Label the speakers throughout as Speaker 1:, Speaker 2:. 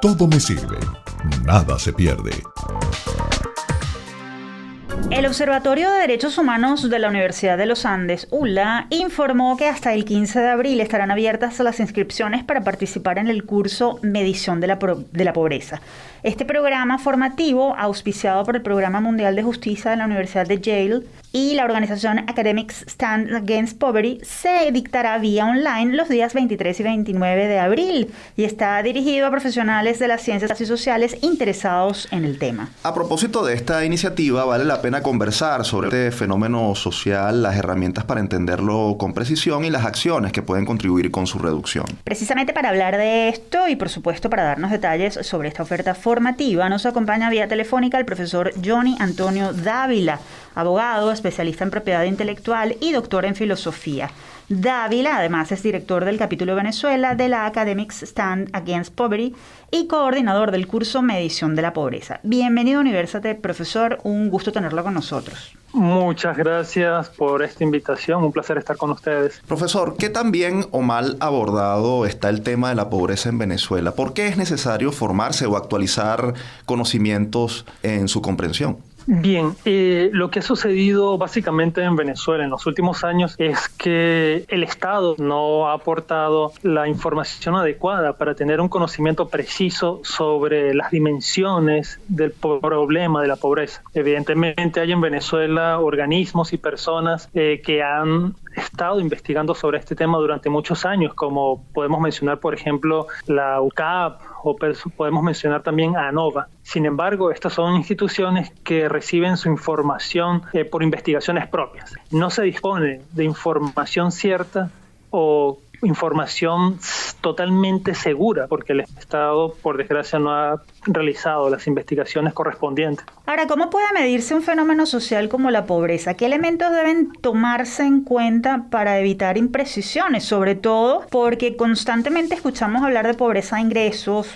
Speaker 1: Todo me sirve. Nada se pierde.
Speaker 2: El Observatorio de Derechos Humanos de la Universidad de los Andes, ULA, informó que hasta el 15 de abril estarán abiertas las inscripciones para participar en el curso Medición de la Pobreza. Este programa formativo, auspiciado por el Programa Mundial de Justicia de la Universidad de Yale y la organización Academics Stand Against Poverty, se dictará vía online los días 23 y 29 de abril y está dirigido a profesionales de las ciencias y sociales interesados en el tema.
Speaker 3: A propósito de esta iniciativa, vale la pena conversar sobre este fenómeno social, las herramientas para entenderlo con precisión y las acciones que pueden contribuir con su reducción.
Speaker 2: Precisamente para hablar de esto y por supuesto para darnos detalles sobre esta oferta formativa, nos acompaña vía telefónica el profesor Johnny Antonio Dávila, abogado, especialista en propiedad intelectual y doctor en filosofía. Dávila, además, es director del capítulo Venezuela de la Academics Stand Against Poverty y coordinador del curso Medición de la Pobreza. Bienvenido a Universate, profesor. Un gusto tenerlo con nosotros.
Speaker 4: Muchas gracias por esta invitación. Un placer estar con ustedes.
Speaker 3: Profesor, ¿qué tan bien o mal abordado está el tema de la pobreza en Venezuela? ¿Por qué es necesario formarse o actualizar conocimientos en su comprensión?
Speaker 4: Bien, lo que ha sucedido básicamente en Venezuela en los últimos años es que el Estado no ha aportado la información adecuada para tener un conocimiento preciso sobre las dimensiones del problema de la pobreza. Evidentemente hay en Venezuela organismos y personas que han estado investigando sobre este tema durante muchos años, como podemos mencionar, por ejemplo, la UCAP, o podemos mencionar también a ANOVA. Sin embargo, estas son instituciones que reciben su información por investigaciones propias. No se dispone de información cierta o información totalmente segura, porque el Estado, por desgracia, no ha realizado las investigaciones correspondientes.
Speaker 2: Ahora, ¿cómo puede medirse un fenómeno social como la pobreza? ¿Qué elementos deben tomarse en cuenta para evitar imprecisiones? Sobre todo porque constantemente escuchamos hablar de pobreza de ingresos,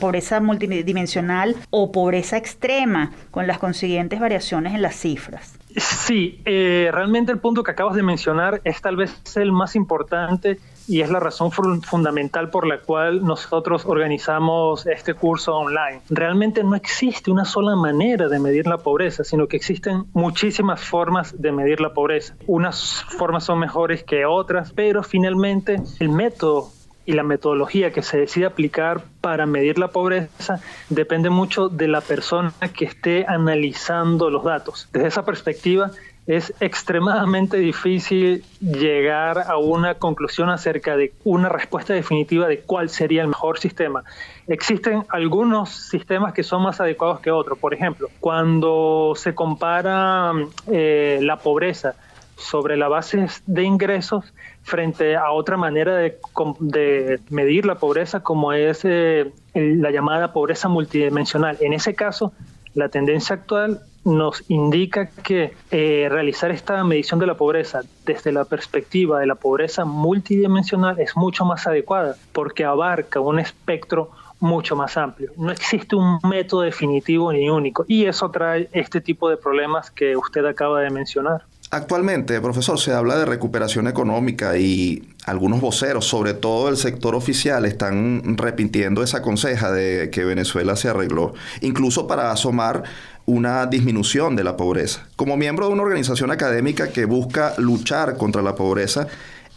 Speaker 2: pobreza multidimensional o pobreza extrema, con las consiguientes variaciones en las cifras.
Speaker 4: Sí, realmente el punto que acabas de mencionar es tal vez el más importante y es la razón fundamental por la cual nosotros organizamos este curso online. Realmente no existe una sola manera de medir la pobreza, sino que existen muchísimas formas de medir la pobreza. Unas formas son mejores que otras, pero finalmente el método y la metodología que se decide aplicar para medir la pobreza depende mucho de la persona que esté analizando los datos. Desde esa perspectiva, es extremadamente difícil llegar a una conclusión acerca de una respuesta definitiva de cuál sería el mejor sistema. Existen algunos sistemas que son más adecuados que otros. Por ejemplo, cuando se compara la pobreza sobre la base de ingresos frente a otra manera de medir la pobreza, como es la llamada pobreza multidimensional. En ese caso, la tendencia actual nos indica que realizar esta medición de la pobreza desde la perspectiva de la pobreza multidimensional es mucho más adecuada porque abarca un espectro mucho más amplio. No existe un método definitivo ni único y eso trae este tipo de problemas que usted acaba de mencionar.
Speaker 3: Actualmente, profesor, se habla de recuperación económica y algunos voceros, sobre todo el sector oficial, están repitiendo esa conseja de que Venezuela se arregló, incluso para asomar una disminución de la pobreza. Como miembro de una organización académica que busca luchar contra la pobreza,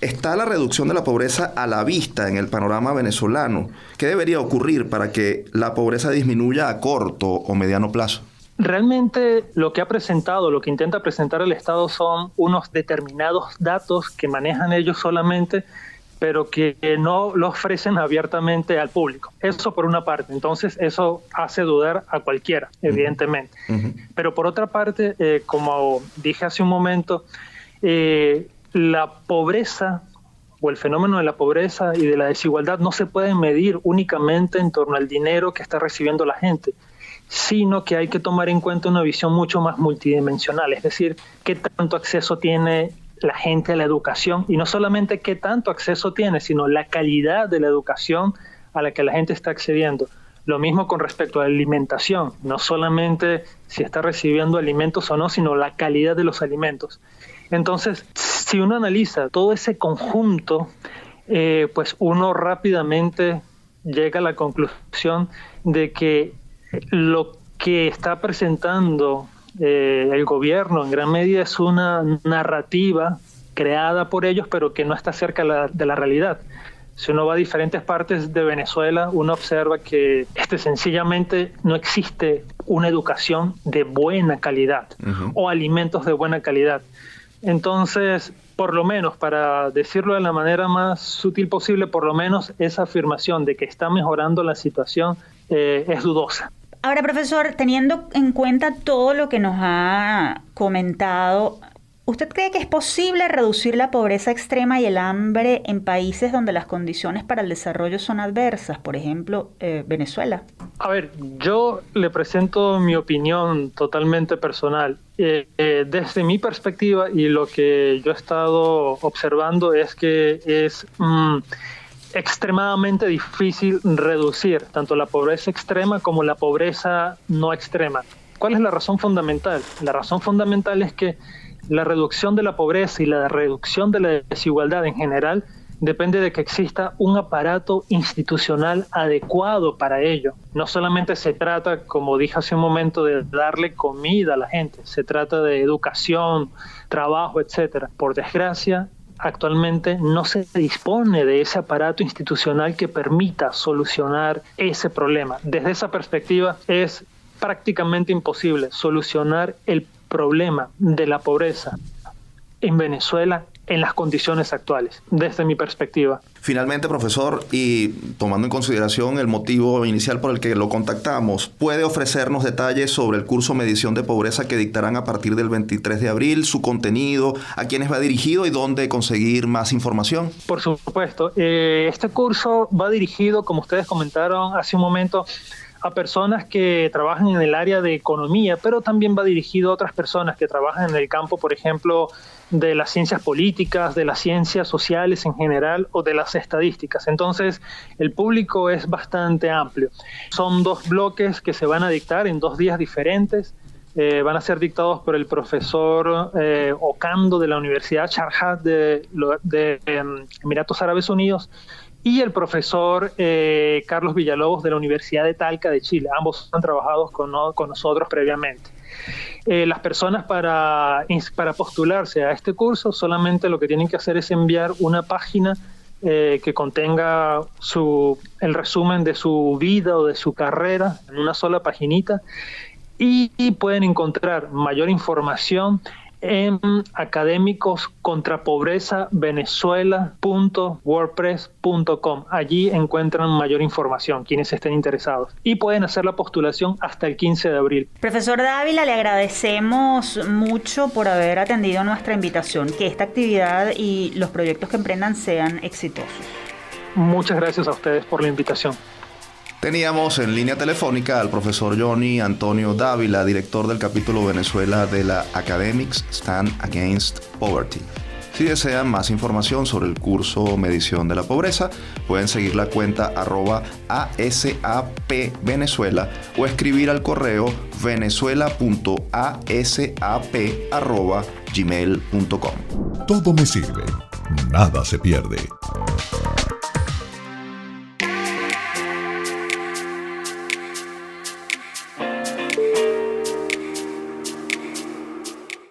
Speaker 3: ¿está la reducción de la pobreza a la vista en el panorama venezolano? ¿Qué debería ocurrir para que la pobreza disminuya a corto o mediano plazo?
Speaker 4: Realmente lo que intenta presentar el Estado son unos determinados datos que manejan ellos solamente, pero que no lo ofrecen abiertamente al público. Eso por una parte. Entonces eso hace dudar a cualquiera, evidentemente. Uh-huh. Pero por otra parte, como dije hace un momento, la pobreza o el fenómeno de la pobreza y de la desigualdad no se puede medir únicamente en torno al dinero que está recibiendo la gente, sino que hay que tomar en cuenta una visión mucho más multidimensional, es decir, qué tanto acceso tiene la gente a la educación, y no solamente qué tanto acceso tiene, sino la calidad de la educación a la que la gente está accediendo. Lo mismo con respecto a la alimentación, no solamente si está recibiendo alimentos o no, sino la calidad de los alimentos. Entonces, si uno analiza todo ese conjunto, pues uno rápidamente llega a la conclusión de que lo que está presentando el gobierno en gran medida es una narrativa creada por ellos, pero que no está cerca de la realidad. Si uno va a diferentes partes de Venezuela, uno observa que sencillamente no existe una educación de buena calidad o alimentos de buena calidad. Entonces, por lo menos, para decirlo de la manera más sutil posible, por lo menos esa afirmación de que está mejorando la situación es dudosa.
Speaker 2: Ahora, profesor, teniendo en cuenta todo lo que nos ha comentado, ¿usted cree que es posible reducir la pobreza extrema y el hambre en países donde las condiciones para el desarrollo son adversas? Por ejemplo, Venezuela.
Speaker 4: A ver, yo le presento mi opinión totalmente personal. Desde mi perspectiva y lo que yo he estado observando es que es extremadamente difícil reducir tanto la pobreza extrema como la pobreza no extrema. ¿Cuál es la razón fundamental? La razón fundamental es que la reducción de la pobreza y la reducción de la desigualdad en general depende de que exista un aparato institucional adecuado para ello. No solamente se trata, como dije hace un momento, de darle comida a la gente, se trata de educación, trabajo, etcétera. Por desgracia, actualmente no se dispone de ese aparato institucional que permita solucionar ese problema. Desde esa perspectiva es prácticamente imposible solucionar el problema de la pobreza en Venezuela en las condiciones actuales, desde mi perspectiva.
Speaker 3: Finalmente, profesor, y tomando en consideración el motivo inicial por el que lo contactamos, ¿puede ofrecernos detalles sobre el curso Medición de Pobreza que dictarán a partir del 23 de abril, su contenido, a quiénes va dirigido y dónde conseguir más información?
Speaker 4: Por supuesto. Este curso va dirigido, como ustedes comentaron hace un momento, a personas que trabajan en el área de economía, pero también va dirigido a otras personas que trabajan en el campo, por ejemplo, de las ciencias políticas, de las ciencias sociales en general o de las estadísticas. Entonces, el público es bastante amplio. Son 2 bloques que se van a dictar en 2 días diferentes. Van a ser dictados por el profesor Ocando de la Universidad Sharjah de Emiratos Árabes Unidos y el profesor Carlos Villalobos de la Universidad de Talca de Chile. Ambos han trabajado con nosotros previamente. Las personas para postularse a este curso solamente lo que tienen que hacer es enviar una página que contenga el resumen de su vida o de su carrera en una sola paginita y pueden encontrar mayor información en académicoscontrapobreza.venezuela.wordpress.com. Allí encuentran mayor información quienes estén interesados y pueden hacer la postulación hasta el 15 de abril.
Speaker 2: Profesor Dávila, le agradecemos mucho por haber atendido nuestra invitación. Que esta actividad y los proyectos que emprendan sean exitosos.
Speaker 4: Muchas gracias a ustedes por la invitación.
Speaker 3: Teníamos en línea telefónica al profesor Johnny Antonio Dávila, director del capítulo Venezuela de la Academics Stand Against Poverty. Si desean más información sobre el curso Medición de la Pobreza, pueden seguir la cuenta @ASAPVenezuela o escribir al correo venezuela.asap@gmail.com.
Speaker 1: Todo me sirve, nada se pierde.